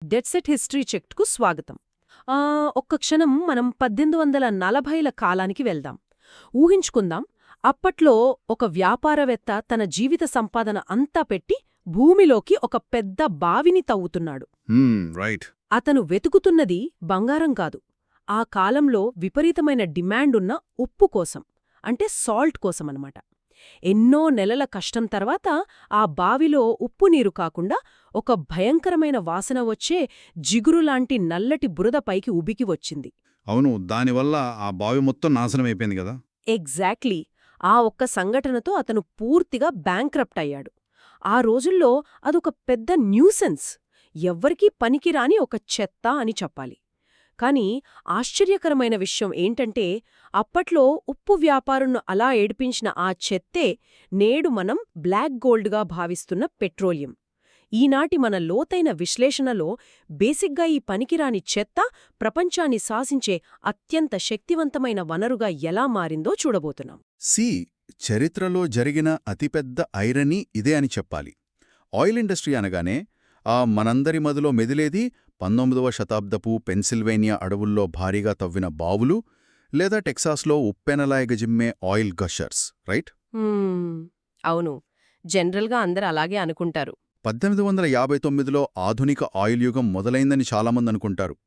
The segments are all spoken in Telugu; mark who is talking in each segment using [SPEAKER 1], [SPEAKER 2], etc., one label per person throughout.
[SPEAKER 1] డెడ్ సెట్ హిస్టరీ చెక్కు స్వాగతం. ఒక్క క్షణం మనం 1840ల కాలానికి వెళ్దాం. ఊహించుకుందాం, అప్పట్లో ఒక వ్యాపారవేత్త తన జీవిత సంపాదన అంతా పెట్టి భూమిలోకి ఒక పెద్ద బావిని తవ్వుతున్నాడు.
[SPEAKER 2] రైట్.
[SPEAKER 1] అతను వెతుకుతున్నది బంగారం కాదు, ఆ కాలంలో విపరీతమైన డిమాండున్న ఉప్పు కోసం, అంటే సాల్ట్ కోసమన్నమాట. ఎన్నో నెలల కష్టం తర్వాత ఆ బావిలో ఉప్పు నీరు కాకుండా ఒక భయంకరమైన వాసన వచ్చే జిగురులాంటి నల్లటి బురద పైకి ఉబికి వచ్చింది.
[SPEAKER 2] అవును, దానివల్ల ఆ బావి మొత్తం నాశనమైపోయింది కదా.
[SPEAKER 1] ఎగ్జాక్ట్లీ. ఆ ఒక్క సంఘటనతో అతను పూర్తిగా బ్యాంక్రప్ట్ అయ్యాడు. ఆ రోజుల్లో అదొక పెద్ద న్యూసెన్స్, ఎవ్వరికీ పనికిరాని ఒక చెత్త అని చెప్పాలి. కాని ఆశ్చర్యకరమైన విషయం ఏంటంటే, అప్పట్లో ఉప్పు వ్యాపారును అలా ఏడిపించిన ఆ చెత్తే నేడు మనం బ్లాక్ గోల్డ్గా భావిస్తున్న పెట్రోలియం. ఈనాటి మన లోతైన విశ్లేషణలో బేసిగ్గా ఈ పనికిరాని చెత్త ప్రపంచాన్ని శాసించే అత్యంత శక్తివంతమైన వనరుగా ఎలా మారిందో చూడబోతున్నాం.
[SPEAKER 2] చరిత్రలో జరిగిన అతిపెద్ద ఐరనీ ఇదే అని చెప్పాలి. ఆయిల్ ఇండస్ట్రీ అనగానే మనందరి మదిలో మెదిలేది 19వ శతాబ్దపు పెన్సిల్వేనియా అడవుల్లో భారీగా తవ్విన బావులు, లేదా టెక్సాస్లో ఉప్పెనలాయగజిమ్మే ఆయిల్ గషర్స్, రైట్?
[SPEAKER 1] అవును, జనరల్గా అందరూ అలాగే అనుకుంటారు.
[SPEAKER 2] 1859లో ఆధునిక ఆయిల్ యుగం మొదలైందని చాలామంది అనుకుంటారు.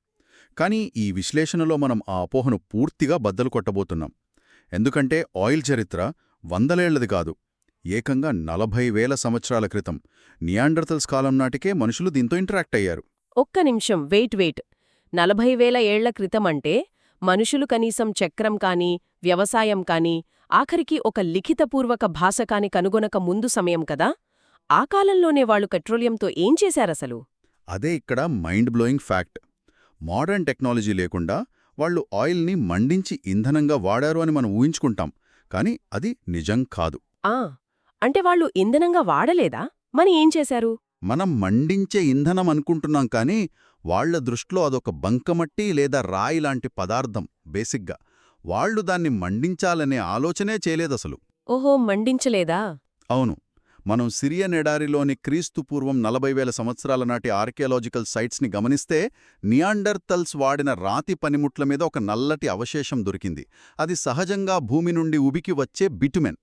[SPEAKER 2] కానీ ఈ విశ్లేషణలో మనం ఆ అపోహను పూర్తిగా బద్దలు కొట్టబోతున్నాం. ఎందుకంటే ఆయిల్ చరిత్ర వందలేళ్లది కాదు, ఏకంగా 40,000 సంవత్సరాల క్రితం నియాండర్తల్స్ కాలం నాటికే మనుషులు దీంతో ఇంటరాక్ట్ అయ్యారు.
[SPEAKER 1] ఒక్క నిమిషం, వెయిట్. 40,000 ఏళ్ల క్రితమంటే మనుషులు కనీసం చక్రం కాని, వ్యవసాయం కాని, ఆఖరికి ఒక లిఖితపూర్వక భాష కాని కనుగొనక ముందు సమయం కదా. ఆ కాలంలోనే వాళ్లు పెట్రోలియంతో ఏం చేశారసలు?
[SPEAKER 2] అదే ఇక్కడ mind blowing fact. Modern technology లేకుండా వాళ్లు ఆయిల్ని మండించి ఇంధనంగా వాడారు అని మనం ఊహించుకుంటాం, కానీ అది నిజం కాదు.
[SPEAKER 1] అంటే వాళ్ళు ఇంధనంగా వాడలేదా? మరి ఏం చేశారు?
[SPEAKER 2] మనం మండించే ఇంధనం అనుకుంటున్నాం, కానీ వాళ్ల దృష్టిలో అదొక బంకమట్టి లేదా రాయి లాంటి పదార్థం. బేసిగ్గా వాళ్లు దాన్ని మండించాలనే ఆలోచనే చేయలేదసలు.
[SPEAKER 1] ఓహో, మండించలేదా?
[SPEAKER 2] అవును. మనం సిరియన్ ఎడారిలోని క్రీస్తుపూర్వం 40,000 సంవత్సరాల నాటి ఆర్కియాలజికల్ సైట్స్ని గమనిస్తే నియాండర్తల్స్ వాడిన రాతి పనిముట్ల మీద ఒక నల్లటి అవశేషం దొరికింది. అది సహజంగా భూమి నుండి ఉబికి వచ్చే బిటుమెన్.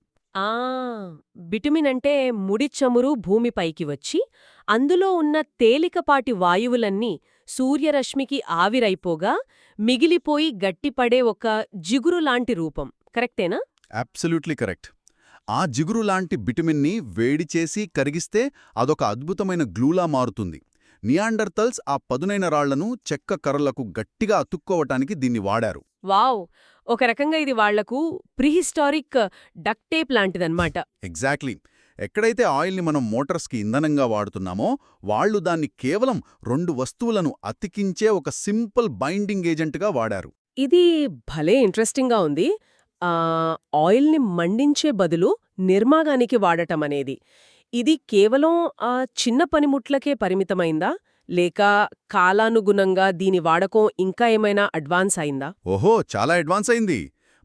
[SPEAKER 1] బిటుమిన్ అంటే ముడి చమురు భూమిపైకి వచ్చి అందులో ఉన్న తేలికపాటి వాయువులన్నీ సూర్యరశ్మికి ఆవిరైపోగా మిగిలిపోయి గట్టిపడే ఒక జిగురులాంటి రూపం. కరెక్టేనా?
[SPEAKER 2] Absolutely correct. ఆ జిగురులాంటి బిటుమిన్ని వేడిచేసి కరిగిస్తే అదొక అద్భుతమైన గ్లూలా మారుతుంది. నియాండర్తల్స్ ఆ పదునైన రాళ్లను చెక్క కర్రలకు గట్టిగా అతుక్కోవటానికి దీన్ని వాడారు.
[SPEAKER 1] వావ్! ఒక రకంగా ఇది వాళ్లకు ప్రీహిస్టారిక్ డక్టేప్ లాంటిదన్నమాట.
[SPEAKER 2] ఎగ్జాక్ట్లీ. ఎక్కడైతే ఆయిల్ని మనం మోటార్స్కి ఇంధనంగా వాడుతున్నామో వాళ్లు దాన్ని కేవలం 2 వస్తువులను అతికించే ఒక సింపుల్ బైండింగ్ ఏజెంట్గా వాడారు.
[SPEAKER 1] ఇది భలే ఇంట్రెస్టింగ్గా ఉంది. ఆయిల్ని మండించే బదులు నిర్మాగానికి వాడటమనేది, ఇది కేవలం చిన్న పనిముట్లకే పరిమితమైందా, లేక కాలానుగుణంగా దీని వాడకం ఇంకా ఏమైనా అడ్వాన్స్ అయిందా?
[SPEAKER 2] ఓహో, చాలా అడ్వాన్స్ అయింది.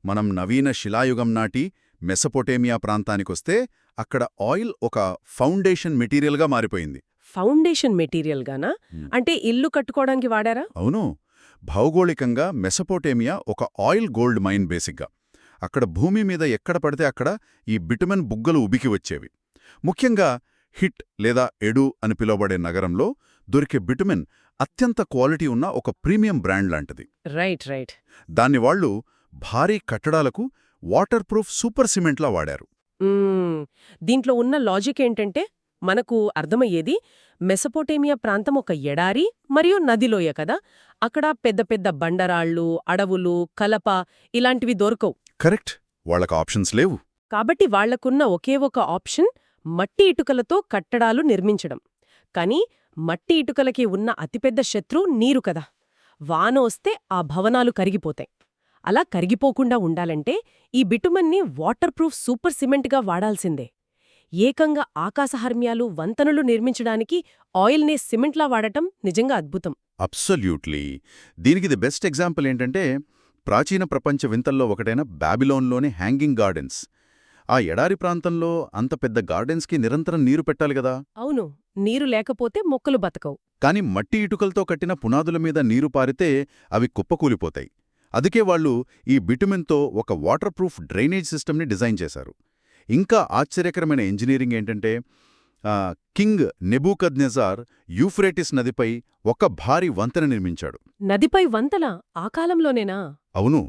[SPEAKER 2] మనం నవీన శిలాయుగం నాటి మెసపోటేమియా ప్రాంతానికొస్తే అక్కడ ఆయిల్ ఒక ఫౌండేషన్ మెటీరియల్గా మారిపోయింది.
[SPEAKER 1] ఫౌండేషన్ మెటీరియల్గానా? అంటే ఇల్లు కట్టుకోవడానికి వాడారా?
[SPEAKER 2] అవును. భౌగోళికంగా మెసపోటేమియా ఒక ఆయిల్ గోల్డ్ మైన్ బేసిక్గా. అక్కడ భూమి మీద ఎక్కడ పడితే అక్కడ ఈ బిటుమెన్ బుగ్గలు ఉబికి వచ్చేవి. ముఖ్యంగా హిట్ లేదా ఎడు అని పిలువబడే నగరంలో దొరికే బిటుమెన్ అత్యంత క్వాలిటీ ఉన్న ఒక ప్రీమియం బ్రాండ్ లాంటిది.
[SPEAKER 1] రైట్.
[SPEAKER 2] దాన్ని వాళ్లు భారీ కట్టడాలకు వాటర్ ప్రూఫ్ సూపర్ సిమెంట్లా వాడారు.
[SPEAKER 1] దీంట్లో ఉన్న లాజిక్ ఏంటంటే, మనకు అర్థమయ్యేది, మెసపోటేమియా ప్రాంతం ఒక ఎడారి మరియు నదిలోయ కదా. అక్కడ పెద్ద పెద్ద బండరాళ్ళు, అడవులు, కలప ఇలాంటివి దొరకవు.
[SPEAKER 2] కరెక్ట్. వాళ్లకు ఆప్షన్స్ లేవు.
[SPEAKER 1] కాబట్టి వాళ్లకున్న ఒకే ఒక ఆప్షన్ మట్టి ఇటుకలతో కట్టడాలు నిర్మించడం. కానీ మట్టి ఇటుకలకి ఉన్న అతిపెద్ద శత్రువు నీరు కదా. వాన వస్తే ఆ భవనాలు కరిగిపోతాయి. అలా కరిగిపోకుండా ఉండాలంటే ఈ బిటుమన్ని వాటర్ ప్రూఫ్ సూపర్ సిమెంట్గా వాడాల్సిందే. ఏకంగా ఆకాశహర్మ్యాలు, వంతెనలు నిర్మించడానికి ఆయిల్ని సిమెంట్లా వాడటం నిజంగా అద్భుతం.
[SPEAKER 2] అబ్సల్యూట్లీ. దీనికి ది బెస్ట్ ఎగ్జాంపుల్ ఏంటంటే, ప్రాచీన ప్రపంచ వింతల్లో ఒకటైన బాబిలోన్లోని హ్యాంగింగ్ గార్డెన్స్. ఆ ఎడారి ప్రాంతంలో అంత పెద్ద గార్డెన్స్కి నిరంతరం నీరు పెట్టాలి గదా.
[SPEAKER 1] అవును, నీరు లేకపోతే మొక్కలు బతకవు.
[SPEAKER 2] కాని మట్టి ఇటుకలతో కట్టిన పునాదుల మీద నీరు పారితే అవి కుప్పకూలిపోతాయి. అందుకే వాళ్ళు ఈ బిటుమెన్తో ఒక వాటర్ ప్రూఫ్ డ్రైనేజ్ సిస్టమ్ని డిజైన్ చేశారు. ఇంకా ఆశ్చర్యకరమైన ఇంజనీరింగ్ ఏంటంటే కింగ్ నెబూకద్నెజార్ యూఫ్రేటిస్ నదిపై ఒక భారీ వంతెన నిర్మించాడు.
[SPEAKER 1] నదిపై వంతెన ఆ కాలంలోనేనా?
[SPEAKER 2] అవును,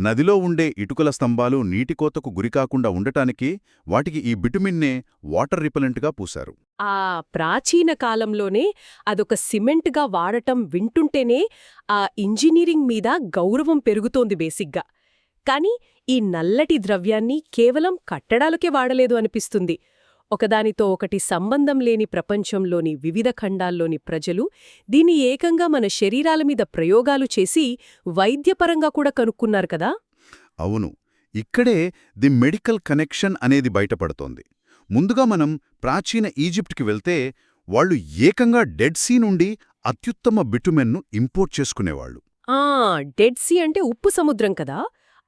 [SPEAKER 2] నదిలో ఉండే ఇటుకల స్తంభాలు నీటికోతకు గురికాకుండా ఉండటానికి వాటికి ఈ బిటుమిన్నే వాటర్ రిపెలెంట్గా పూశారు.
[SPEAKER 1] ఆ ప్రాచీన కాలంలోనే అదొక సిమెంట్గా వాడటం వింటుంటేనే ఆ ఇంజనీరింగ్ మీద గౌరవం పెరుగుతోంది బేసిగ్గా. కాని ఈ నల్లటి ద్రవ్యాన్ని కేవలం కట్టడాలకే వాడలేదు అనిపిస్తుంది. ఒకదానితో ఒకటి సంబంధం లేని ప్రపంచంలోని వివిధ ఖండాల్లోని ప్రజలు దీన్ని ఏకంగా మన శరీరాల మీద ప్రయోగాలు చేసి వైద్యపరంగా కూడా కనుక్కున్నారు కదా.
[SPEAKER 2] అవును, ఇక్కడే ది మెడికల్ కనెక్షన్ అనేది బయటపడుతోంది. ముందుగా మనం ప్రాచీన ఈజిప్ట్కి వెళ్తే వాళ్ళు ఏకంగా డెడ్ సీ నుండి అత్యుత్తమ బిటుమెన్ను ఇంపోర్ట్ చేసుకునేవాళ్లు.
[SPEAKER 1] డెడ్ సీ అంటే ఉప్పు సముద్రం కదా,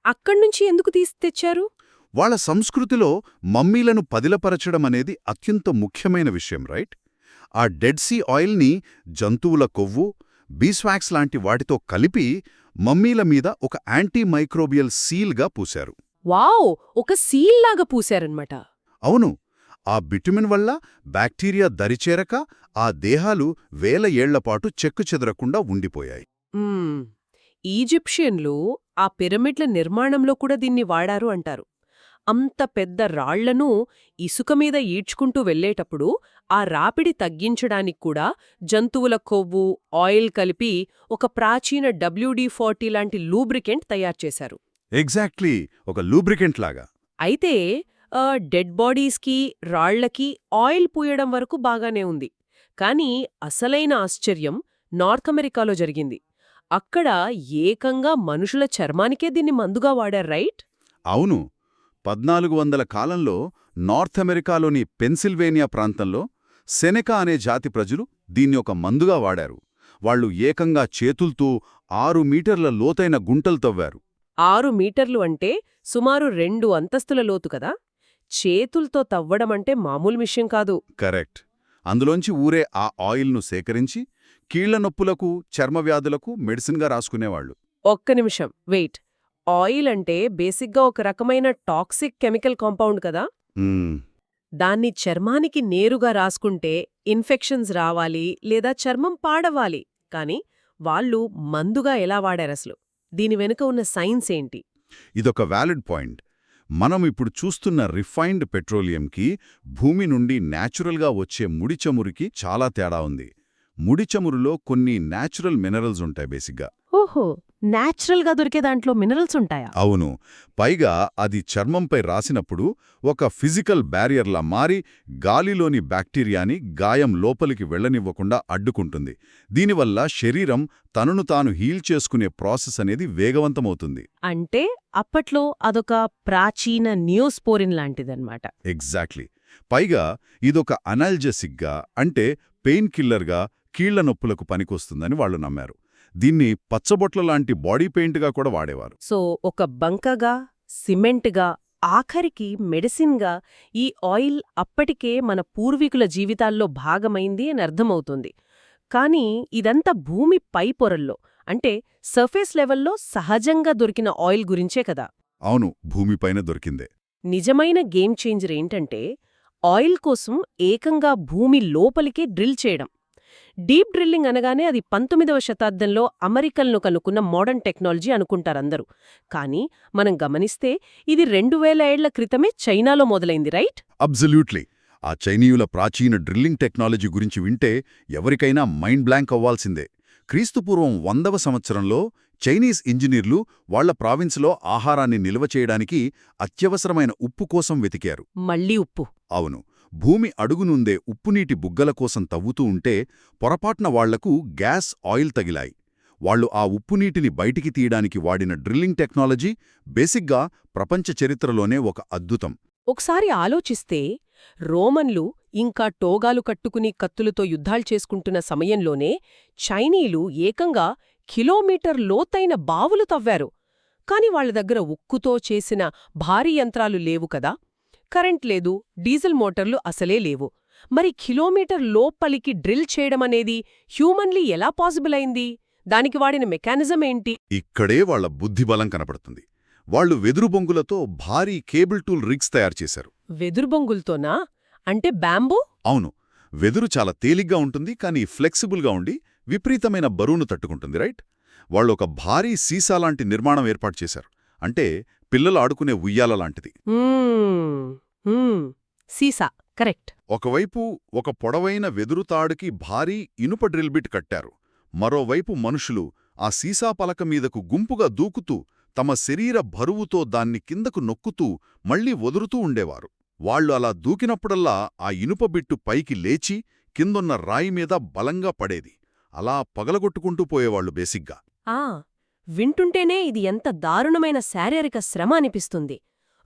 [SPEAKER 1] అక్కడ్నుంచి ఎందుకు తెచ్చారు?
[SPEAKER 2] వాళ్ళ సంస్కృతిలో మమ్మీలను పదిలపరచడం అనేది అత్యంత ముఖ్యమైన విషయం, రైట్? ఆ డెడ్ సీ ఆయిల్ని జంతువుల కొవ్వు, బీస్వాక్స్ లాంటి వాటితో కలిపి మమ్మీల మీద ఒక యాంటీమైక్రోబియల్ సీల్గా పూశారు.
[SPEAKER 1] వావ్, ఒక సీల్లాగా పూశారన్మాట.
[SPEAKER 2] అవును, ఆ బిటుమిన్ వల్ల బ్యాక్టీరియా దరిచేరక ఆ దేహాలు వేల ఏళ్లపాటు చెక్కుచెదరకుండా ఉండిపోయాయి.
[SPEAKER 1] ఈజిప్షియన్లు ఆ పిరమిడ్ల నిర్మాణంలో కూడా దీన్ని వాడారు అంటారు. అంత పెద్ద రాళ్లను ఇసుక మీద ఈడ్చుకుంటూ వెళ్లేటప్పుడు ఆ రాపిడి తగ్గించడానికి కూడా జంతువుల కొవ్వు, ఆయిల్ కలిపి ఒక ప్రాచీన WD-40 లాంటి లూబ్రికెంట్ తయారుచేశారు.
[SPEAKER 2] ఎగ్జాక్ట్లీ, ఒక లూబ్రికెంట్ లాగా.
[SPEAKER 1] అయితే డెడ్ బాడీస్కి, రాళ్లకి ఆయిల్ పూయడం వరకు బాగానే ఉంది. కానీ అసలైన ఆశ్చర్యం నార్త్ అమెరికాలో జరిగింది. అక్కడ ఏకంగా మనుషుల చర్మానికే దీన్ని మందుగా వాడారు, రైట్?
[SPEAKER 2] అవును, 1400 కాలంలో నార్త్ అమెరికాలోని పెన్సిల్వేనియా ప్రాంతంలో సెనెకా అనే జాతి ప్రజలు దీన్ని ఒక మందుగా వాడారు. వాళ్లు ఏకంగా చేతుల్తో 6 మీటర్ల లోతైన గుంటలు తవ్వారు.
[SPEAKER 1] 6 మీటర్లు అంటే సుమారు 2 అంతస్తుల లోతు కదా. చేతుల్తో తవ్వడమంటే మామూలు విషయం కాదు.
[SPEAKER 2] కరెక్ట్. అందులోంచి ఊరే ఆ ఆయిల్ను సేకరించి కీళ్ల నొప్పులకు, చర్మవ్యాధులకు మెడిసిన్గా రాసుకునేవాళ్లు.
[SPEAKER 1] ఒక్క నిమిషం, వెయిట్. ఆయిల్ అంటే బేసిక్గా ఒక రకమైన టాక్సిక్ కెమికల్ కాంపౌండ్ కదా. దాన్ని చర్మానికి నేరుగా రాసుకుంటే ఇన్ఫెక్షన్స్ రావాలి లేదా చర్మం పాడవాలి. కాని వాళ్ళు మందుగా ఎలా వాడారసలు? దీని వెనుక ఉన్న సైన్స్ ఏంటి?
[SPEAKER 2] ఇదొక వ్యాలిడ్ పాయింట్. మనం ఇప్పుడు చూస్తున్న రిఫైన్డ్ పెట్రోలియంకి భూమి నుండి న్యాచురల్గా వచ్చే ముడి చమురుకి చాలా తేడా ఉంది. ముడి చమురులో కొన్ని న్యాచురల్ మినరల్స్ ఉంటాయి బేసిక్గా.
[SPEAKER 1] ఓహో, న్యాచురల్గా దొరికే దాంట్లో మినరల్స్ ఉంటాయా?
[SPEAKER 2] అవును, పైగా అది చర్మంపై రాసినప్పుడు ఒక ఫిజికల్ బ్యారియర్లా మారి గాలిలోని బ్యాక్టీరియాని గాయం లోపలికి వెళ్లనివ్వకుండా అడ్డుకుంటుంది. దీనివల్ల శరీరం తనను తాను హీల్ చేసుకునే ప్రాసెస్ అనేది వేగవంతమవుతుంది.
[SPEAKER 1] అంటే అప్పట్లో అదొక ప్రాచీన నియోస్పోరిన్ లాంటిదన్నమాట.
[SPEAKER 2] ఎగ్జాక్ట్లీ. పైగా ఇదొక అనాల్జెసిక్గా, అంటే పెయిన్ కిల్లర్గా కీళ్ల నొప్పులకు పనికొస్తుందని వాళ్లు నమ్మారు. దీన్ని పచ్చబొట్ల లాంటి బాడీ పెయింట్గా కూడా వాడేవారు.
[SPEAKER 1] సో ఒక బంకగా, సిమెంట్గా, ఆఖరికి మెడిసిన్గా ఈ ఆయిల్ అప్పటికే మన పూర్వీకుల జీవితాల్లో భాగమైంది అని అర్థమవుతుంది. కానీ ఇదంతా భూమి పై పొరల్లో, అంటే సర్ఫేస్ లెవెల్లో సహజంగా దొరికిన ఆయిల్ గురించే కదా.
[SPEAKER 2] అవును, భూమిపైన దొరికిందే.
[SPEAKER 1] నిజమైన గేమ్ చేంజర్ ఏంటంటే ఆయిల్ కోసం ఏకంగా భూమి లోపలికే డ్రిల్ చేయడం. డీప్ డ్రిల్లింగ్ అనగానే అది 19వ శతాబ్దంలో అమెరికన్లు కనుక్కున్న మోడర్న్ టెక్నాలజీ అనుకుంటారందరూ. కానీ మనం గమనిస్తే ఇది 2000 ఏళ్ల క్రితమే చైనాలో మొదలైంది, రైట్?
[SPEAKER 2] అబ్జల్యూట్లీ. ఆ చైనీయుల ప్రాచీన డ్రిల్లింగ్ టెక్నాలజీ గురించి వింటే ఎవరికైనా మైండ్ బ్లాంక్ అవ్వాల్సిందే. క్రీస్తుపూర్వం 100వ సంవత్సరంలో చైనీస్ ఇంజనీర్లు వాళ్ల ప్రావిన్స్లో ఆహారాన్ని నిల్వ చేయడానికి అత్యవసరమైన ఉప్పు కోసం వెతికారు.
[SPEAKER 1] మళ్లీ ఉప్పు?
[SPEAKER 2] అవును. భూమి అడుగునుందే ఉప్పునీటి బుగ్గల కోసం తవ్వుతూ ఉంటే పొరపాటున వాళ్లకు గ్యాస్, ఆయిల్ తగిలాయి. వాళ్లు ఆ ఉప్పునీటిని బయటికి తీయడానికి వాడిన డ్రిల్లింగ్ టెక్నాలజీ బేసిక్గా ప్రపంచ చరిత్రలోనే ఒక అద్భుతం.
[SPEAKER 1] ఒకసారి ఆలోచిస్తే రోమన్లు ఇంకా టోగాలు కట్టుకుని కత్తులతో యుద్ధాలు చేసుకుంటున్న సమయంలోనే చైనీయులు ఏకంగా కిలోమీటర్ లోతైన బావులు తవ్వారు. కాని వాళ్ల దగ్గర ఉక్కుతో చేసిన భారీ యంత్రాలు లేవు కదా. కరెంట్ లేదు, డీజిల్ మోటార్లు అసలే లేవు. మరి కిలోమీటర్ లోపలికి డ్రిల్ చేయడమనేది హ్యూమన్లీ ఎలా పాసిబుల్ అయింది? దానికి వాడిన మెకానిజం ఏంటి?
[SPEAKER 2] ఇక్కడే వాళ్ల బుద్ధిబలం కనపడుతుంది. వాళ్లు వెదురు బొంగులతో భారీ కేబుల్ టూల్ రిగ్స్ తయారుచేశారు.
[SPEAKER 1] వెదురు బొంగులతోనా? అంటే బ్యాంబూ?
[SPEAKER 2] అవును, వెదురు చాలా తేలిగ్గా ఉంటుంది, కానీ ఫ్లెక్సిబుల్గా ఉండి విపరీతమైన బరువును తట్టుకుంటుంది, రైట్? వాళ్ళు ఒక భారీ సీసాలాంటి నిర్మాణం ఏర్పాటు చేశారు. అంటే పిల్లలు ఆడుకునే ఉయ్యాల లాంటిది.
[SPEAKER 1] సీసా, కరెక్ట్.
[SPEAKER 2] ఒకవైపు ఒక పొడవైన వెదురు తాడుకి భారీ ఇనుప డ్రిల్ బిట్ కట్టారు. మరోవైపు మనుషులు ఆ సీసా పలక మీదకు గుంపుగా దూకుతూ తమ శరీర బరువుతో దాన్ని కిందకు నొక్కుతూ మళ్లీ వదులుతూ ఉండేవారు. వాళ్లు అలా దూకినప్పుడల్లా ఆ ఇనుప బిట్టు పైకి లేచి కిందున్న రాయి మీద బలంగా పడేది. అలా పగలగొట్టుకుంటూ పోయేవాళ్లు బేసిగ్గా.
[SPEAKER 1] వింటుంటేనే ఇది ఎంత దారుణమైన శారీరక శ్రమ అనిపిస్తుంది.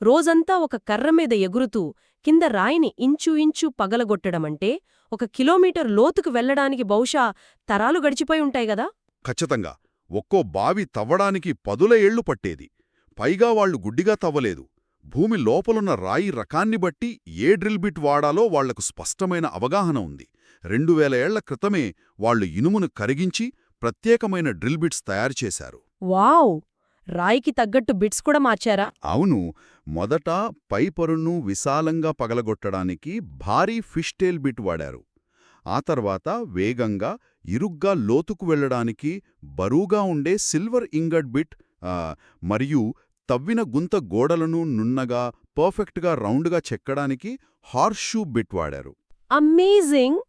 [SPEAKER 1] రోజంతా ఒక కర్ర మీద ఎగురుతూ కింద రాయిని ఇంచు పగలగొట్టడమంటే 1 కిలోమీటర్ లోతుకు వెళ్లడానికి బహుశా తరాలు గడిచిపోయి ఉంటాయి గదా?
[SPEAKER 2] ఖచ్చితంగా. ఒక్కో బావి తవ్వడానికి 10 ఏళ్లు పట్టేది. పైగా వాళ్లు గుడ్డిగా తవ్వలేదు. భూమి లోపలున్న రాయి రకాన్ని బట్టి ఏ డ్రిల్ బిట్ వాడాలో వాళ్లకు స్పష్టమైన అవగాహన ఉంది. 2000 ఏళ్ల క్రితమే వాళ్లు ఇనుమును కరిగించి ప్రత్యేకమైన డ్రిల్ బిట్స్ తయారుచేశారు.
[SPEAKER 1] వావ్! రాయికి తగ్గట్టు బిట్స్ కూడా మార్చారా?
[SPEAKER 2] అవును. మొదట పై పొరను విశాలంగా పగలగొట్టడానికి భారీ ఫిష్టేల్ బిట్ వాడారు. ఆ తర్వాత వేగంగా, ఇరుగ్గా లోతుకు వెళ్లడానికి బరువుగా ఉండే సిల్వర్ ఇంగట్ బిట్ మరియు తవ్విన గుంత గోడలను నున్నగా, పర్ఫెక్ట్గా రౌండ్గా చెక్కడానికి హార్షూ బిట్ వాడారు.
[SPEAKER 1] అమేజింగ్!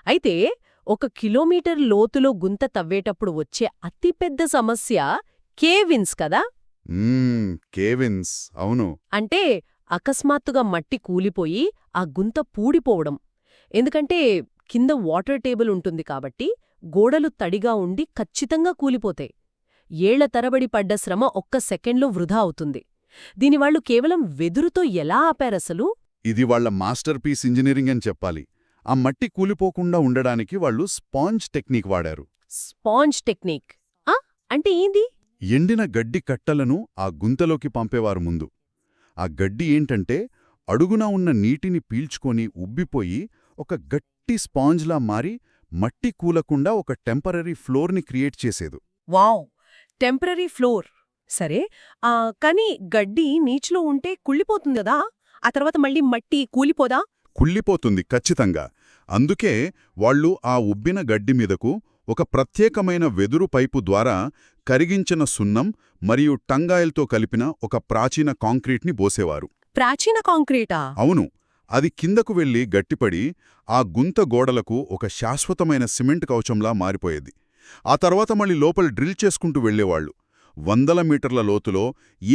[SPEAKER 1] అయితే 1 కిలోమీటర్ లోతులో గుంత తవ్వేటప్పుడు వచ్చే అతిపెద్ద సమస్య కేవిన్స్ కదా?
[SPEAKER 2] కేవిన్స్, అవును.
[SPEAKER 1] అంటే అకస్మాత్తుగా మట్టి కూలిపోయి ఆ గుంత పూడిపోవడం. ఎందుకంటే కింద వాటర్ టేబుల్ ఉంటుంది కాబట్టి గోడలు తడిగా ఉండి ఖచ్చితంగా కూలిపోతాయి. ఏళ్ల తరబడి పడ్డ శ్రమ ఒక్క సెకండ్లో వృధా అవుతుంది. దీనివాళ్లు కేవలం వెదురుతో ఎలా ఆపారసలు?
[SPEAKER 2] ఇది వాళ్ల మాస్టర్ పీస్ ఇంజనీరింగ్ అని చెప్పాలి. ఆ మట్టి కూలిపోకుండా ఉండడానికి వాళ్లు స్పాంజ్ టెక్నిక్ వాడారు.
[SPEAKER 1] స్పాంజ్ టెక్నిక్ అంటే ఏంది?
[SPEAKER 2] ఎండిన గడ్డి కట్టలను ఆ గుంతలోకి పంపేవారు ముందు. ఆ గడ్డి ఏంటంటే అడుగున ఉన్న నీటిని పీల్చుకొని ఉబ్బిపోయి ఒక గట్టి స్పాంజ్లా మారి మట్టి కూలకుండా ఒక టెంపరరీ ఫ్లోర్ని క్రియేట్ చేసేదు.
[SPEAKER 1] వావ్! Temporary floor. సరే, కానీ గడ్డి నీచులో ఉంటే కుళ్ళిపోతుంది కదా? ఆ తర్వాత మళ్ళీ మట్టి కూలిపోదా?
[SPEAKER 2] కుళ్ళిపోతుంది ఖచ్చితంగా. అందుకే వాళ్లు ఆ ఉబ్బిన గడ్డి మీదకు ఒక ప్రత్యేకమైన వెదురు పైపు ద్వారా కరిగించిన సున్నం మరియు టంగాయిల్తో కలిపిన ఒక ప్రాచీన కాంక్రీట్ని పోసేవారు.
[SPEAKER 1] ప్రాచీన కాంక్రీటా?
[SPEAKER 2] అవును. అది కిందకు వెళ్లి గట్టిపడి ఆ గుంత గోడలకు ఒక శాశ్వతమైన సిమెంట్ కవచంలా మారిపోయేది. ఆ తర్వాత మళ్ళీ లోపల డ్రిల్ చేసుకుంటూ వెళ్లేవాళ్లు. 100 మీటర్ల లోతులో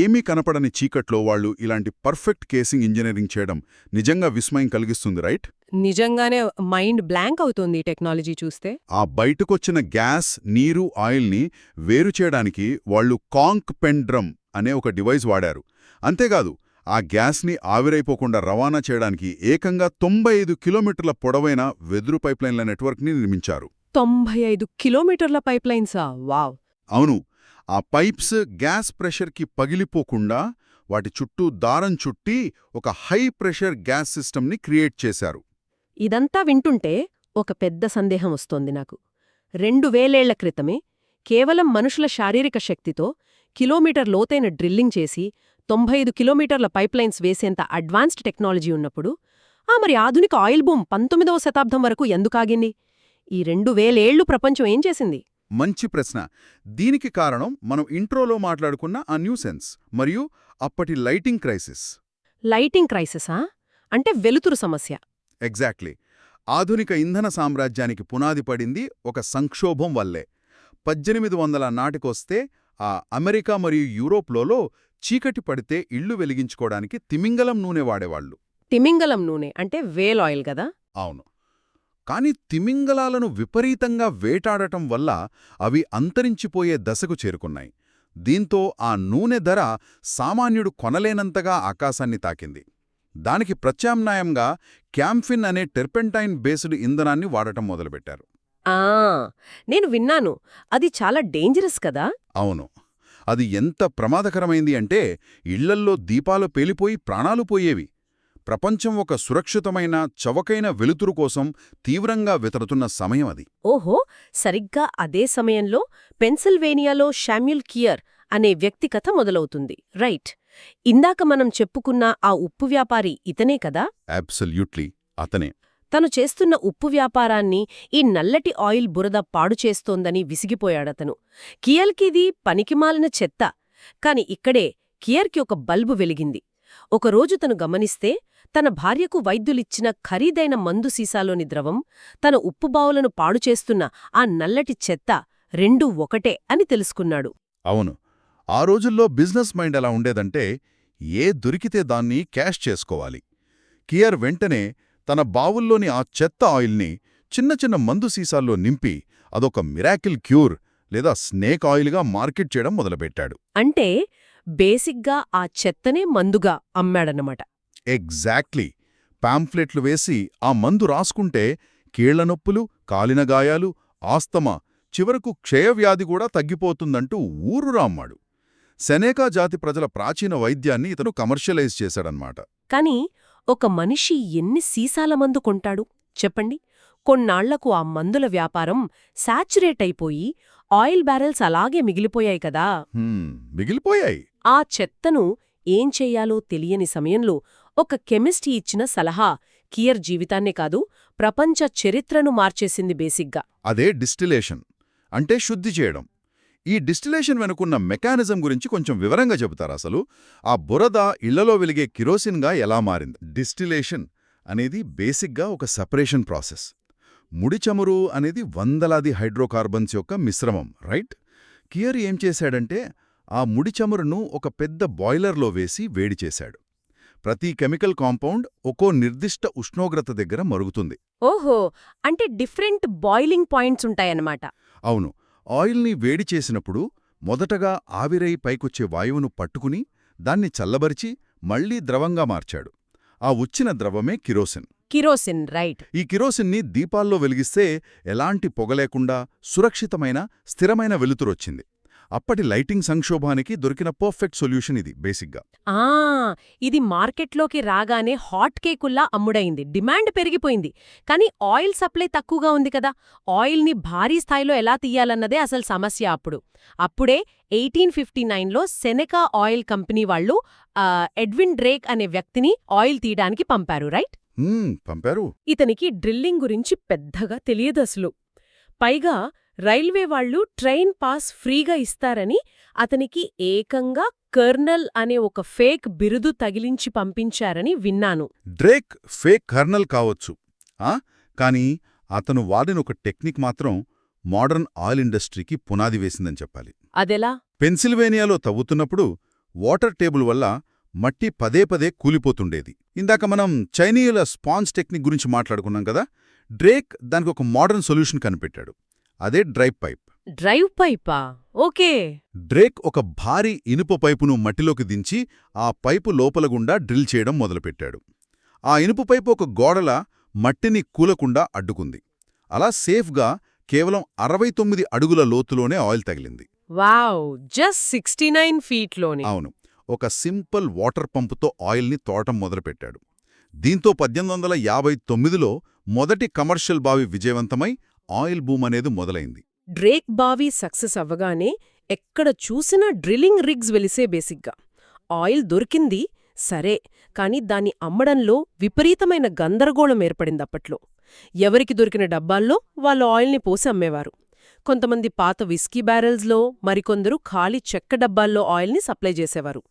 [SPEAKER 2] ఏమీ కనపడని చీకట్లో వాళ్లు ఇలాంటి పర్ఫెక్ట్ కేసింగ్ ఇంజనీరింగ్ చేయడం నిజంగా విస్మయం కలిగిస్తుంది, రైట్?
[SPEAKER 1] నిజంగానే మైండ్ బ్లాంక్ అవుతుంది టెక్నాలజీ చూస్తే.
[SPEAKER 2] ఆ బయటకొచ్చిన గ్యాస్, నీరు, ఆయిల్ని వేరు చేయడానికి వాళ్లు కాంక్ పెన్ డ్రమ్ అనే ఒక డివైస్ వాడారు. అంతేకాదు, ఆ గ్యాస్ని ఆవిరైపోకుండా రవాణా చేయడానికి ఏకంగా 95 కిలోమీటర్ల పొడవైన వెదురు పైప్లైన్ల నెట్వర్క్ని నిర్మించారు.
[SPEAKER 1] 95 కిలోమీటర్ల పైప్లైన్సా? వావ్!
[SPEAKER 2] అవును. ఆ పైప్స్ గ్యాస్ ప్రెషర్కి పగిలిపోకుండా వాటి చుట్టూ దారం చుట్టి ఒక హై ప్రెషర్ గ్యాస్ సిస్టమ్ని క్రియేట్ చేశారు.
[SPEAKER 1] ఇదంతా వింటుంటే ఒక పెద్ద సందేహం వస్తోంది నాకు. 2000 ఏళ్ల క్రితమే కేవలం మనుషుల శారీరక శక్తితో కిలోమీటర్ లోతైన డ్రిల్లింగ్ చేసి 95 కిలోమీటర్ల పైప్లైన్స్ వేసేంత అడ్వాన్స్డ్ టెక్నాలజీ ఉన్నప్పుడు మరి ఆధునిక ఆయిల్ బూమ్ 19వ శతాబ్దం వరకు ఎందుకాగింది? ఈ 2000 ఏళ్లు ప్రపంచం ఏం చేసింది?
[SPEAKER 2] మంచి ప్రశ్న. దీనికి కారణం మనం ఇంట్రోలో మాట్లాడుకున్న ఆ న్యూసెన్స్ మరియు అప్పటి లైటింగ్ క్రైసిస్.
[SPEAKER 1] లైటింగ్ క్రైసిసా? అంటే వెలుతురు సమస్య.
[SPEAKER 2] ఎగ్జాక్ట్లీ. ఆధునిక ఇంధన సామ్రాజ్యానికి పునాది పడింది ఒక సంక్షోభం వల్లే. 1800 నాటికొస్తే ఆ అమెరికా మరియు యూరోప్లలో చీకటి పడితే ఇళ్లు వెలిగించుకోవడానికి తిమింగలం నూనె వాడేవాళ్లు.
[SPEAKER 1] తిమింగలం నూనె అంటే వేల్ ఆయిల్ కదా?
[SPEAKER 2] అవును. కాని తిమింగలాలను విపరీతంగా వేటాడటం వల్ల అవి అంతరించిపోయే దశకు చేరుకున్నాయి. దీంతో ఆ నూనె ధర సామాన్యుడు కొనలేనంతగా ఆకాశాన్ని తాకింది. దానికి ప్రత్యామ్నాయంగా క్యాంఫిన్ అనే టెర్పెంటైన్ బేస్డ్ ఇంధనాన్ని వాడటం మొదలుపెట్టారు.
[SPEAKER 1] నేను విన్నాను. అది చాలా డేంజరస్ కదా?
[SPEAKER 2] అవును. అది ఎంత ప్రమాదకరమైంది అంటే ఇళ్లల్లో దీపాలు పేలిపోయి ప్రాణాలు పోయేవి. ప్రపంచం ఒక సురక్షితమైన చవకైన వెలుతురు కోసం తీవ్రంగా వెతరుతున్న సమయం అది.
[SPEAKER 1] ఓహో, సరిగ్గా అదే సమయంలో పెన్సిల్వేనియాలో శామ్యూల్ కియర్ అనే వ్యక్తి కథ మొదలవుతుంది. రైట్. ఇందాక మనం చెప్పుకున్న ఆ ఉప్పు వ్యాపారి ఇతనే కదా?
[SPEAKER 2] అబ్సల్యూట్లీ అతనే.
[SPEAKER 1] తను చేస్తున్న ఉప్పు వ్యాపారాన్ని ఈ నల్లటి ఆయిల్ బురద పాడు చేస్తోందని విసిగిపోయాడతను. కియర్కిది పనికిమాలిన చెత్త. కాని ఇక్కడే కియర్కి ఒక బల్బు వెలిగింది. ఒకరోజు తను గమనిస్తే తన భార్యకు వైద్యులిచ్చిన ఖరీదైన మందు సీసాలోని ద్రవం, తన ఉప్పుబావులను పాడుచేస్తున్న ఆ నల్లటి చెత్త రెండూ ఒకటే అని తెలుసుకున్నాడు.
[SPEAKER 2] అవును. ఆ రోజుల్లో బిజినెస్ మైండ్ ఎలా ఉండేదంటే ఏ దొరికితే దాన్ని క్యాష్ చేసుకోవాలి. కియర్ వెంటనే తన బావుల్లోని ఆ చెత్త ఆయిల్ని చిన్న చిన్న మందు సీసాల్లో నింపి అదొక మిరాకిల్ క్యూర్ లేదా స్నేక్ ఆయిల్గా మార్కెట్ చేయడం మొదలుపెట్టాడు.
[SPEAKER 1] అంటే బేసిగ్గా ఆ చెత్తనే మందుగా అమ్మాడన్నమాట.
[SPEAKER 2] ఎగ్జాక్ట్లీ. పాంఫ్లెట్లు వేసి ఆ మందు రాసుకుంటే కీళ్ల నొప్పులు, కాలిన గాయాలు, ఆస్తమా, చివరకు క్షయవ్యాధి కూడా తగ్గిపోతుందంటూ ఊరురా అమ్మాడు. సెనేకా జాతి ప్రజల ప్రాచీన వైద్యాన్ని ఇతను కమర్షియలైజ్ చేశాడన్మాట.
[SPEAKER 1] కాని ఒక మనిషి ఎన్ని సీసాల మందు కొంటాడు చెప్పండి? కొన్నాళ్లకు ఆ మందుల వ్యాపారం శాచురేట్ అయిపోయి ఆయిల్ బ్యారెల్స్ అలాగే మిగిలిపోయాయి కదా.
[SPEAKER 2] మిగిలిపోయాయి.
[SPEAKER 1] ఆ చెత్తను ఏం చెయ్యాలో తెలియని సమయంలో ఒక కెమిస్ట్ ఇచ్చిన సలహా కియర్ జీవితాన్నే కాదు, ప్రపంచ చరిత్రను మార్చేసింది బేసిగ్గా.
[SPEAKER 2] అదే డిస్టిలేషన్ అంటే శుద్ధి చేయడం. ఈ డిస్టిలేషన్ వెనుకున్న మెకానిజం గురించి కొంచెం వివరంగా చెబుతారు. అసలు ఆ బురద ఇళ్లలో వెలిగే కిరోసిన్గా ఎలా మారింది? డిస్టిలేషన్ అనేది బేసిక్గా ఒక సెపరేషన్ ప్రాసెస్. ముడి చమురు అనేది వందలాది హైడ్రోకార్బన్స్ యొక్క మిశ్రమం, రైట్? కియర్ ఏం చేశాడంటే ఆ ముడి చమురును ఒక పెద్ద బాయిలర్లో వేసి వేడి చేశాడు. ప్రతి కెమికల్ కాంపౌండ్ ఒక్కో నిర్దిష్ట ఉష్ణోగ్రత దగ్గర మరుగుతుంది.
[SPEAKER 1] ఓహో, అంటే డిఫరెంట్ బాయిలింగ్ పాయింట్స్ ఉంటాయన్నమాట.
[SPEAKER 2] అవును. ఆయిల్ని వేడి చేసినప్పుడు మొదటగా ఆవిరై పైకొచ్చే వాయువును పట్టుకుని దాన్ని చల్లబరిచి మళ్లీ ద్రవంగా మార్చాడు. ఆ వచ్చిన ద్రవమే కిరోసిన్.
[SPEAKER 1] Kerosene, right.
[SPEAKER 2] ఈ కిరోసిన్ని దీపాల్లో వెలిగిస్తే ఎలాంటి పొగలేకుండా సురక్షితమైన స్థిరమైన వెలుతురొచ్చింది. అప్పటి లైటింగ్ సంక్షోభానికి దొరికిన పర్ఫెక్ట్ సొల్యూషన్ ఇది బేసిక్గా.
[SPEAKER 1] ఇది మార్కెట్లోకి రాగానే హాట్ కేకుల్లా అమ్ముడైంది. డిమాండ్ పెరిగిపోయింది. కానీ ఆయిల్ సప్లై తక్కువగా ఉంది కదా. ఆయిల్ని భారీ స్థాయిలో ఎలా తీయాలన్నదే అసలు సమస్య అప్పుడు. అప్పుడే 1859లో సెనెకా ఆయిల్ కంపెనీ వాళ్ళు ఎడ్విన్ డ్రేక్ అనే వ్యక్తిని ఆయిల్ తీయడానికి పంపారు, రైట్?
[SPEAKER 2] పంపారు.
[SPEAKER 1] ఇతనికి డ్రిల్లింగ్ గురించి పెద్దగా తెలియదసలు. పైగా రైల్వే వాళ్లు ట్రైన్ పాస్ ఫ్రీగా ఇస్తారని అతనికి ఏకంగా కర్నల్ అనే ఒక ఫేక్ బిరుదు తగిలించి పంపించారని విన్నాను.
[SPEAKER 2] డ్రేక్ ఫేక్ కర్నల్ కావచ్చు, కానీ అతను వాడిన ఒక టెక్నిక్ మాత్రం మోడర్న్ ఆయిల్ ఇండస్ట్రీకి పునాది వేసిందని చెప్పాలి.
[SPEAKER 1] అదెలా?
[SPEAKER 2] పెన్సిల్వేనియాలో తవ్వుతున్నప్పుడు వాటర్ టేబుల్ వల్ల మట్టి పదే పదే కూలిపోతుండేది. ఇందాక మనం చైనీయుల స్పాంజ్ టెక్నిక్ గురించి మాట్లాడుకున్నాం కదా. డ్రేక్ దానికి ఒక మోడర్న్ సొల్యూషన్ కనిపెట్టాడు. అదే డ్రైవ్ పైప్.
[SPEAKER 1] డ్రైవ్ పైపా? ఓకే.
[SPEAKER 2] డ్రేక్ ఒక భారీ ఇనుప పైపును మట్టిలోకి దించి ఆ పైపు లోపల గుండా డ్రిల్ చేయడం మొదలుపెట్టాడు. ఆ ఇనుపు పైపు ఒక గోడల మట్టిని కూలకుండా అడ్డుకుంది. అలా సేఫ్గా కేవలం 69 అడుగుల లోతులోనే ఆయిల్ తగిలింది.
[SPEAKER 1] Wow, just 69 ఫీట్లోనే.
[SPEAKER 2] అవును. ఒక సింపుల్ వాటర్ పంపుతో ఆయిల్ని తోటం మొదలుపెట్టాడు. దీంతో 1859లో మొదటి కమర్షియల్ బావి విజయవంతమై ఆయిల్ బూమ్ అనేది మొదలైంది.
[SPEAKER 1] డ్రేక్ బావి సక్సెస్ అవ్వగానే ఎక్కడ చూసినా డ్రిల్లింగ్ రిగ్స్ వెలిసే బేసిగ్గా. ఆయిల్ దొరికింది సరే, కాని దాన్ని అమ్మడంలో విపరీతమైన గందరగోళం ఏర్పడిందప్పట్లో. ఎవరికి దొరికిన డబ్బాల్లో వాళ్ళు ఆయిల్ని పోసి అమ్మేవారు. కొంతమంది పాత విస్కీ బ్యారెల్స్లో, మరికొందరు ఖాళీ చెక్క డబ్బాల్లో ఆయిల్ని సప్లై చేసేవారు.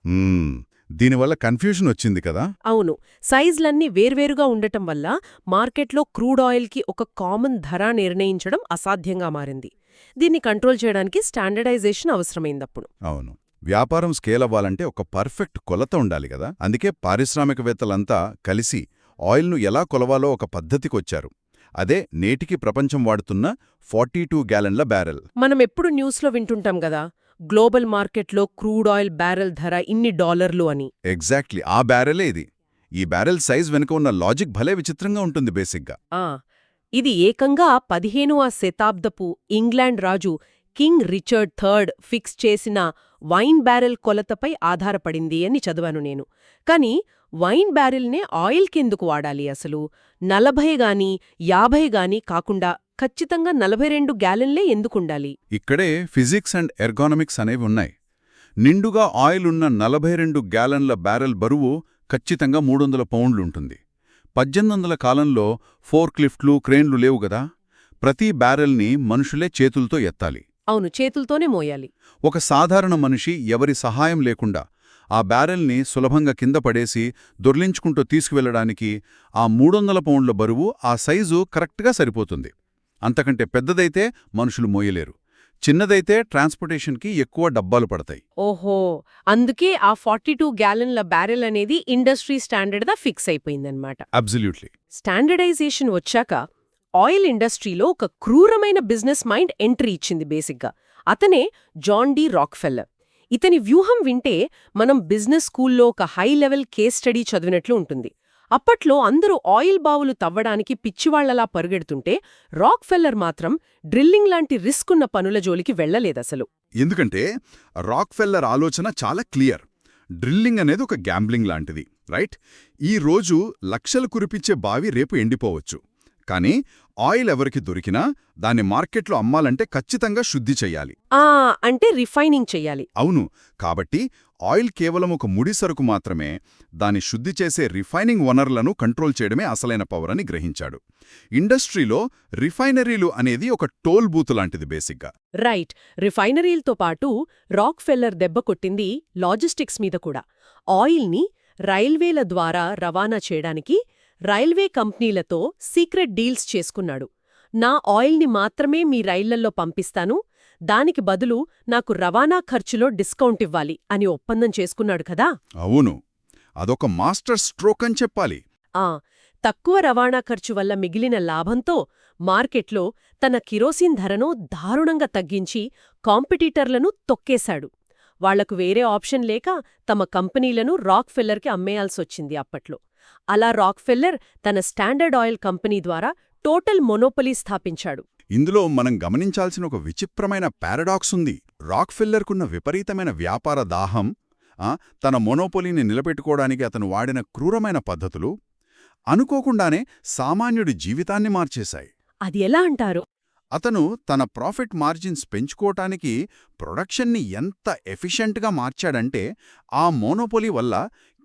[SPEAKER 2] దీనివల్ల కన్ఫ్యూషన్ వచ్చింది కదా.
[SPEAKER 1] అవును. సైజ్లన్నీ వేర్వేరుగా ఉండటం వల్ల మార్కెట్లో క్రూడ్ ఆయిల్కి ఒక కామన్ ధర నిర్ణయించడం అసాధ్యంగా మారింది. దీన్ని కంట్రోల్ చేయడానికి స్టాండర్డైజేషన్ అవసరమైందప్పుడు.
[SPEAKER 2] అవును. వ్యాపారం స్కేల్ అవ్వాలంటే ఒక పర్ఫెక్ట్ కొలత ఉండాలి కదా. అందుకే పారిశ్రామికవేత్తలంతా కలిసి ఆయిల్ను ఎలా కొలవాలో ఒక పద్ధతికొచ్చారు. అదే నేటికి ప్రపంచం వాడుతున్న 42 గ్యాలన్ల బ్యారెల్.
[SPEAKER 1] మనమెప్పుడు న్యూస్లో వింటుంటాం గదా, గ్లోబల్ మార్కెట్లో క్రూడ్ ఆయిల్ బ్యారెల్ ధర ఇన్ని $. అని.
[SPEAKER 2] ఎగ్జాక్ట్లీ ఆ బ్యారెలే ఇది. ఈ బ్యారెల్ సైజ్ వెనుక ఉన్న లాజిక్ భలే విచిత్రంగా ఉంటుంది బేసిక్గా.
[SPEAKER 1] ఇది ఏకంగా 15వ శతాబ్దపు ఇంగ్లాండ్ రాజు కింగ్ రిచర్డ్ థర్డ్ ఫిక్స్ చేసిన వైన్ బ్యారెల్ కొలతపై ఆధారపడింది అని చదివాను నేను. కానీ వైన్ బ్యారెల్నే ఆయిల్కెందుకు వాడాలి అసలు? 40 గాని 50 గాని కాకుండా ఖచ్చితంగా 42 గ్యాలన్లే ఎందుకుండాలి?
[SPEAKER 2] ఇక్కడే ఫిజిక్స్ అండ్ ఎర్గానమిక్స్ అనేవి ఉన్నాయి. నిండుగా ఆయిల్ ఉన్న 42 గ్యాలన్ల బ్యారెల్ బరువు ఖచ్చితంగా 300 పౌండ్లుంటుంది. 1800 కాలంలో ఫోర్క్లిఫ్ట్లు, క్రేన్లు లేవు గదా. ప్రతి బ్యారెల్ని మనుషులే చేతులతో ఎత్తాలి.
[SPEAKER 1] అవును, చేతులతోనే మోయాలి.
[SPEAKER 2] ఒక సాధారణ మనిషి ఎవరి సహాయం లేకుండా ఆ బ్యారెల్ని సులభంగా కింద పడేసి దొర్లించుకుంటూ తీసుకువెళ్లడానికి ఆ 300 పౌండ్ల బరువు, ఆ సైజు కరెక్ట్గా సరిపోతుంది. అంతకంటే పెద్దదైతే మనుషులు మోయలేరు. చిన్నదైతే ట్రాన్స్పోర్టేషన్కి ఎక్కువ డబ్బాలు పడతాయి.
[SPEAKER 1] ఓహో, అందుకే ఆ 42 గ్యాలన్ల బ్యారెల్ అనేది ఇండస్ట్రీ స్టాండర్డ్గా ఫిక్స్ అయిపోయిందన్నమాట.
[SPEAKER 2] అబ్సల్యూట్లీ.
[SPEAKER 1] స్టాండర్డైజేషన్ వచ్చాక ఆయిల్ ఇండస్ట్రీలో ఒక క్రూరమైన బిజినెస్ మైండ్ ఎంట్రీ ఇచ్చింది బేసిక్గా. అతనే జాన్ డి రాక్ఫెల్లర్. ఇతని వ్యూహం వింటే మనం బిజినెస్ స్కూల్లో ఒక హై లెవెల్ కేస్ స్టడీ చదివినట్లు ఉంటుంది. అప్పట్లో అందరూ ఆయిల్ బావులు తవ్వడానికి పిచ్చివాళ్లలా పరుగెడుతుంటే రాక్ఫెల్లర్ మాత్రం డ్రిల్లింగ్ లాంటి రిస్క్ ఉన్న పనుల జోలికి వెళ్లలేదసలు.
[SPEAKER 2] ఎందుకంటే రాక్ఫెల్లర్ ఆలోచన చాలా క్లియర్. డ్రిల్లింగ్ అనేది ఒక గ్యాంబ్లింగ్ లాంటిది, రైట్? ఈ రోజు లక్షలు కురిపించే బావి రేపు ఎండిపోవచ్చు. కానీ ఆయిల్ ఎవరికి దొరికినా దాన్ని మార్కెట్లో అమ్మాలంటే ఖచ్చితంగా శుద్ధి చెయ్యాలి.
[SPEAKER 1] అంటే రిఫైనింగ్ చెయ్యాలి.
[SPEAKER 2] అవును. కాబట్టి ఆయిల్ కేవలం ఒక ముడి సరుకు మాత్రమే. దాన్ని శుద్ధి చేసే రిఫైనింగ్ వనరులను కంట్రోల్ చేయడమే అసలైన పవర్ అని గ్రహించాడు. ఇండస్ట్రీలో రిఫైనరీలు అనేది ఒక టోల్ బూత్ లాంటిది బేసిక్గా.
[SPEAKER 1] రైట్. రిఫైనరీలతో పాటు రాక్ఫెల్లర్ దెబ్బ కొట్టింది లాజిస్టిక్స్ మీద కూడా. ఆయిల్ని రైల్వేల ద్వారా రవాణా చేయడానికి రైల్వే కంపెనీలతో సీక్రెట్ డీల్స్ చేసుకున్నాడు. నా ఆయిల్ని మాత్రమే మీ రైళ్లల్లో పంపిస్తాను, దానికి బదులు నాకు రవాణా ఖర్చులో డిస్కౌంట్ ఇవ్వాలి అని ఒప్పందం చేసుకున్నాడు కదా.
[SPEAKER 2] అవును, అదొక మాస్టర్ స్ట్రోక్ అని చెప్పాలి.
[SPEAKER 1] తక్కువ రవాణా ఖర్చు వల్ల మిగిలిన లాభంతో మార్కెట్లో తన కిరోసిన్ ధరను దారుణంగా తగ్గించి కాంపిటీటర్లను తొక్కేశాడు. వాళ్లకు వేరే ఆప్షన్ లేక తమ కంపెనీలను రాక్ఫెల్లర్కి అమ్మేయాల్సొచ్చింది అప్పట్లో. అలా రాక్ఫెల్లర్ తన స్టాండర్డ్ ఆయిల్ కంపెనీ ద్వారా టోటల్ మొనోపలీ స్థాపించాడు.
[SPEAKER 2] ఇందులో మనం గమనించాల్సిన ఒక విచిత్రమైన పారాడాక్స్ ఉంది. రాక్ఫెల్లర్కున్న విపరీతమైన వ్యాపార దాహం, తన మొనోపొలీని నిలబెట్టుకోవడానికి అతను వాడిన క్రూరమైన పద్ధతులు అనుకోకుండానే సామాన్యుడి జీవితాన్ని మార్చేశాయి.
[SPEAKER 1] అది ఎలా అంటారు?
[SPEAKER 2] అతను తన ప్రాఫిట్ మార్జిన్స్ పెంచుకోవటానికి ప్రొడక్షన్ని ఎంత ఎఫిషియెంట్గా మార్చాడంటే ఆ మోనోపొలీ వల్ల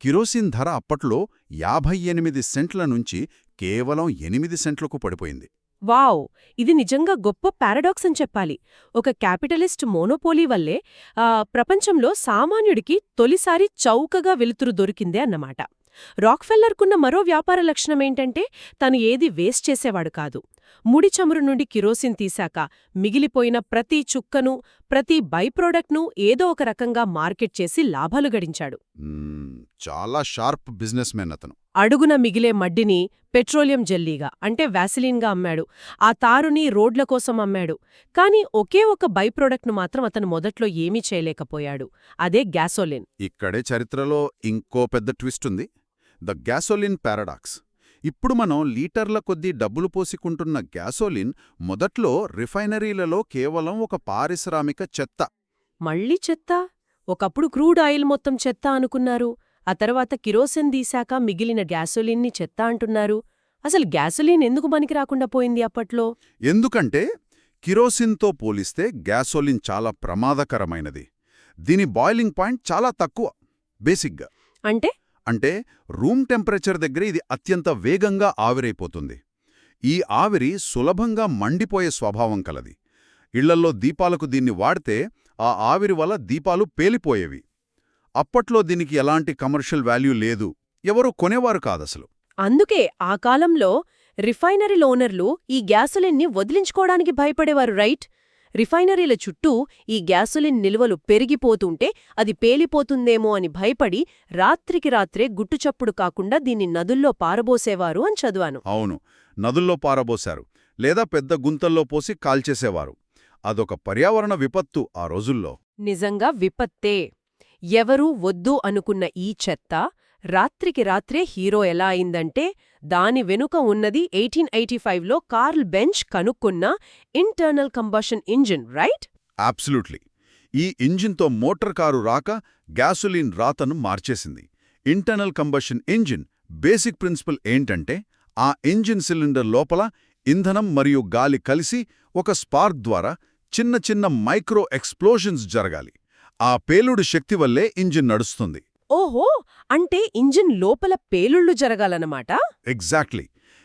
[SPEAKER 2] కిరోసిన్ ధర అప్పట్లో 58 సెంట్ల నుంచి కేవలం 8 సెంట్లకు పడిపోయింది.
[SPEAKER 1] వావ్! ఇది నిజంగా గొప్ప పారాడాక్స్ అని చెప్పాలి. ఒక క్యాపిటలిస్ట్ మోనోపోలీ వల్లే ప్రపంచంలో సామాన్యుడికి తొలిసారి చౌకగా వెలుతురు దొరికిందే అన్నమాట. రాక్ఫెల్లర్కున్న మరో వ్యాపార లక్షణమేంటంటే తను ఏది వేస్ట్ చేసేవాడు కాదు. ముడి చమురు నుండి కిరోసిన్ తీశాక మిగిలిపోయిన ప్రతి చుక్కను, ప్రతి బైప్రోడక్ట్ను ఏదో ఒక రకంగా మార్కెట్ చేసి లాభాలు గడించాడు.
[SPEAKER 2] చాలా షార్ప్ బిజినెస్ మ్యాన్ అతను.
[SPEAKER 1] అడుగున మిగిలే మడ్డిని పెట్రోలియం జెల్లీగా అంటే వ్యాసిలిన్గా అమ్మాడు. ఆ తారుని రోడ్ల కోసం అమ్మాడు. కానీ ఒకే ఒక బైప్రోడక్ట్ను మాత్రం అతను మొదట్లో ఏమీ చేయలేకపోయాడు. అదే గ్యాసోలిన్.
[SPEAKER 2] ఇక్కడే చరిత్రలో ఇంకో పెద్ద ట్విస్ట్ ఉంది, ద గ్యాసోలిన్ పారాడాక్స్. ఇప్పుడు మనం లీటర్ల కొద్దీ డబ్బులు పోసుకుంటున్న గ్యాసోలిన్ మొదట్లో రిఫైనరీలలో కేవలం ఒక పారిశ్రామిక చెత్త.
[SPEAKER 1] మళ్ళీ చెత్త? ఒకప్పుడు క్రూడ్ ఆయిల్ మొత్తం చెత్త అనుకున్నారు. ఆ తర్వాత కిరోసిన్ తీశాక మిగిలిన గ్యాసోలిన్ని చెత్త అంటున్నారు. అసలు గ్యాసోలిన్ ఎందుకు పనికి రాకుండా పోయింది అప్పట్లో?
[SPEAKER 2] ఎందుకంటే కిరోసిన్తో పోలిస్తే గ్యాసోలిన్ చాలా ప్రమాదకరమైనది. దీని బాయిలింగ్ పాయింట్ చాలా తక్కువ బేసిక్గా. అంటే రూమ్ టెంపరేచర్ దగ్గర ఇది అత్యంత వేగంగా ఆవిరైపోతుంది. ఈ ఆవిరి సులభంగా మండిపోయే స్వభావం కలది. ఇళ్లల్లో దీపాలకు దీన్ని వాడితే ఆ ఆవిరి వల్ల దీపాలు పేలిపోయేవి. అప్పట్లో దీనికి ఎలాంటి కమర్షియల్ వాల్యూ లేదు, ఎవరూ కొనేవారు కాదసలు.
[SPEAKER 1] అందుకే ఆ కాలంలో రిఫైనరీల ఓనర్లు ఈ గ్యాసోలిన్ని వదిలించుకోవడానికి భయపడేవారు, రైట్? రిఫైనరీల చుట్టూ ఈ గ్యాసోలిన్ నిల్వలు పెరిగిపోతుంటే అది పేలిపోతుందేమో అని భయపడి రాత్రికి రాత్రే గుట్టుచప్పుడు కాకుండా దీన్ని నదుల్లో పారబోసేవారు అని చదివాను.
[SPEAKER 2] అవును, నదుల్లో పారబోశారు, లేదా పెద్ద గుంతల్లో పోసి కాల్చేసేవారు. అదొక పర్యావరణ విపత్తు ఆ రోజుల్లో.
[SPEAKER 1] నిజంగా విపత్తే. ఎవరూ వద్దు అనుకున్న ఈ చెత్త రాత్రికి రాత్రే హీరో ఎలా అయిందంటే దాని వెనుక ఉన్నది 1885లో కార్ల్ బెంచ్ కనుక్కున్న internal combustion engine, right?
[SPEAKER 2] Absolutely. ఈ ఇంజిన్తో మోటార్ కారు రాక గ్యాసోలిన్ రాతను మార్చేసింది. Internal combustion engine basic principle ఏంటంటే ఆ ఇంజిన్ సిలిండర్ లోపల ఇంధనం మరియు గాలి కలిసి ఒక స్పార్క్ ద్వారా చిన్న చిన్న మైక్రో ఎక్స్ప్లోషన్స్ జరగాలి. ఆ పేలుడు శక్తి వల్లే ఇంజిన్ నడుస్తుంది.
[SPEAKER 1] ఓహో, అంటే ఇంజిన్ లోపల పేలుళ్లు జరగాలన్నమాట.
[SPEAKER 2] ఎగ్జాక్ట్లీ.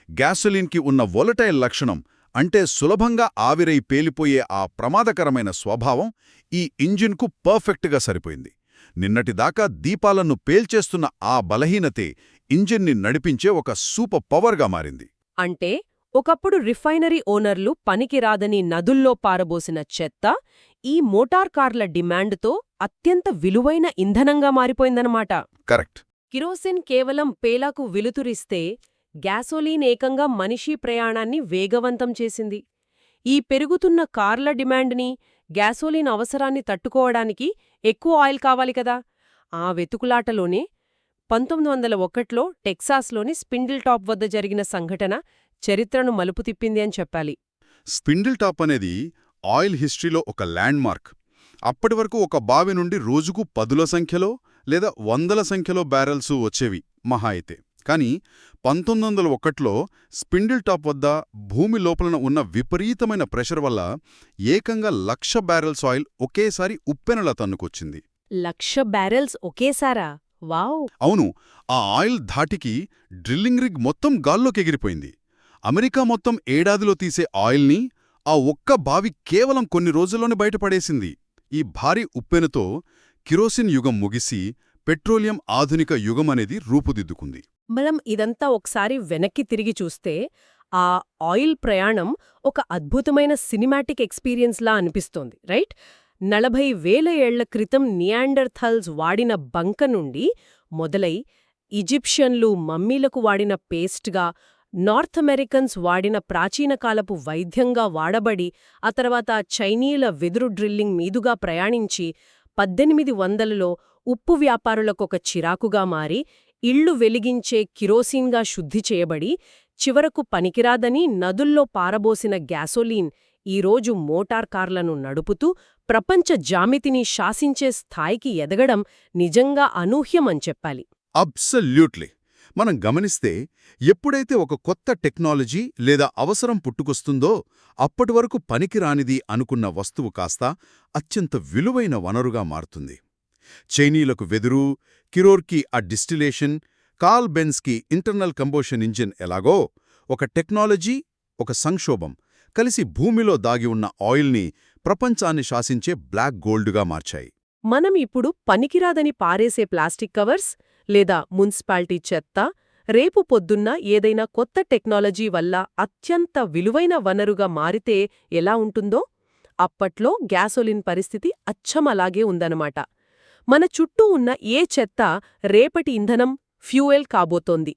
[SPEAKER 2] గ్యాసోలిన్కి ఉన్న వొలటైల్ లక్షణం అంటే సులభంగా ఆవిరై పేలిపోయే ఆ ప్రమాదకరమైన స్వభావం ఈ ఇంజిన్కు పర్ఫెక్ట్గా సరిపోయింది. నిన్నటిదాకా దీపాలను పేల్చేస్తున్న ఆ బలహీనతే ఇంజిన్ని నడిపించే ఒక సూపర్ పవర్గా మారింది.
[SPEAKER 1] అంటే ఒకప్పుడు రిఫైనరీ ఓనర్లు పనికిరాదని నదుల్లో పారబోసిన చెత్త ఈ మోటార్ కార్ల డిమాండ్తో అత్యంత విలువైన ఇంధనంగా మారిపోయిందన్నమాట.
[SPEAKER 2] కరెక్ట్.
[SPEAKER 1] కిరోసిన్ కేవలం పేలాకు వెలుతురిస్తే గ్యాసోలీన్ ఏకంగా మనిషి ప్రయాణాన్ని వేగవంతం చేసింది. ఈ పెరుగుతున్న కార్ల డిమాండ్ని, గ్యాసోలీన్ అవసరాన్ని తట్టుకోవడానికి ఎక్కువ ఆయిల్ కావాలి కదా. ఆ వెతుకులాటలోనే 1901లో టెక్సాస్లోని స్పిండిల్ టాప్ వద్ద జరిగిన సంఘటన చరిత్రను మలుపు తిప్పింది అని చెప్పాలి.
[SPEAKER 2] స్పిండిల్ టాప్ అనేది ఆయిల్ హిస్టరీలో ఒక ల్యాండ్ మార్క్. అప్పటివరకు ఒక బావి నుండి రోజుకు 10ల సంఖ్యలో లేదా 100ల సంఖ్యలో బ్యారెల్స్ వచ్చేవి మహా అయితే. కానీ 1901లో స్పిండిల్ టాప్ వద్ద భూమి లోపలన ఉన్న విపరీతమైన ప్రెషర్ వల్ల ఏకంగా 1,00,000 బ్యారెల్స్ ఆయిల్ ఒకేసారి ఉప్పెనలా తన్నుకొచ్చింది.
[SPEAKER 1] 1,00,000 బ్యారెల్స్ ఒకేసారా? వావ్!
[SPEAKER 2] అవును. ఆ ఆయిల్ ధాటికి డ్రిల్లింగ్ రిగ్ మొత్తం గాల్లోకి ఎగిరిపోయింది. అమెరికా మొత్తం ఏడాదిలో తీసే ఆయిల్ని ఆ ఒక్క బావి కేవలం కొన్ని రోజుల్లోనే బయటపడేసింది. ఈ భారీ ఉప్పెనతో కిరోసిన్ యుగం ముగిసి పెట్రోలియం ఆధునిక యుగమనేది రూపుదిద్దుకుంది.
[SPEAKER 1] మనం ఇదంతా ఒకసారి వెనక్కి తిరిగి చూస్తే ఆ ఆయిల్ ప్రయాణం ఒక అద్భుతమైన సినిమాటిక్ ఎక్స్పీరియన్స్లా అనిపిస్తోంది, రైట్? 40,000 ఏళ్ల క్రితం నియాండర్థల్స్ వాడిన బంక నుండి మొదలై ఈజిప్షియన్లు మమ్మీలకు వాడిన పేస్ట్గా, నార్త్ అమెరికన్స్ వాడిన ప్రాచీనకాలపు వైద్యంగా వాడబడి ఆ తర్వాత చైనీయుల వెదురు డ్రిల్లింగ్ మీదుగా ప్రయాణించి 1800లో ఉప్పు వ్యాపారులకొక చిరాకుగా మారి ఇళ్లు వెలిగించే కిరోసిన్గా శుద్ధి చేయబడి చివరకు పనికిరాదని నదుల్లో పారబోసిన గ్యాసోలీన్ ఈరోజు మోటార్ కార్లను నడుపుతూ ప్రపంచ జామితిని శాసించే స్థాయికి ఎదగడం నిజంగా అనూహ్యమని చెప్పాలి.
[SPEAKER 2] అబ్సల్యూట్లీ. మనం గమనిస్తే ఎప్పుడైతే ఒక కొత్త టెక్నాలజీ లేదా అవసరం పుట్టుకొస్తుందో అప్పటివరకు పనికిరానిది అనుకున్న వస్తువు కాస్త అత్యంత విలువైన వనరుగా మారుతుంది. చైనీయులకు వెదురు, కిరోర్కి ఆ డిస్టిలేషన్, కార్ల్ బెన్స్కి ఇంటర్నల్ కంబషన్ ఇంజిన్ ఎలాగో ఒక టెక్నాలజీ, ఒక సంక్షోభం కలిసి భూమిలో దాగి ఉన్న ఆయిల్ని ప్రపంచాన్ని శాసించే బ్లాక్ గోల్డ్గా మార్చాయి.
[SPEAKER 1] మనం ఇప్పుడు పనికిరాదని పారేసే ప్లాస్టిక్ కవర్స్ లేదా మున్సిపాలిటీ చెత్త రేపు పొద్దున్న ఏదైనా కొత్త టెక్నాలజీ వల్ల అత్యంత విలువైన వనరుగా మారితే ఎలా ఉంటుందో అప్పట్లో గ్యాసోలిన్ పరిస్థితి అచ్చం అలాగే ఉందన్నమాట. మన చుట్టూ ఉన్న ఏ చెత్త రేపటి ఇంధనం, ఫ్యూయల్ కాబోతోంది.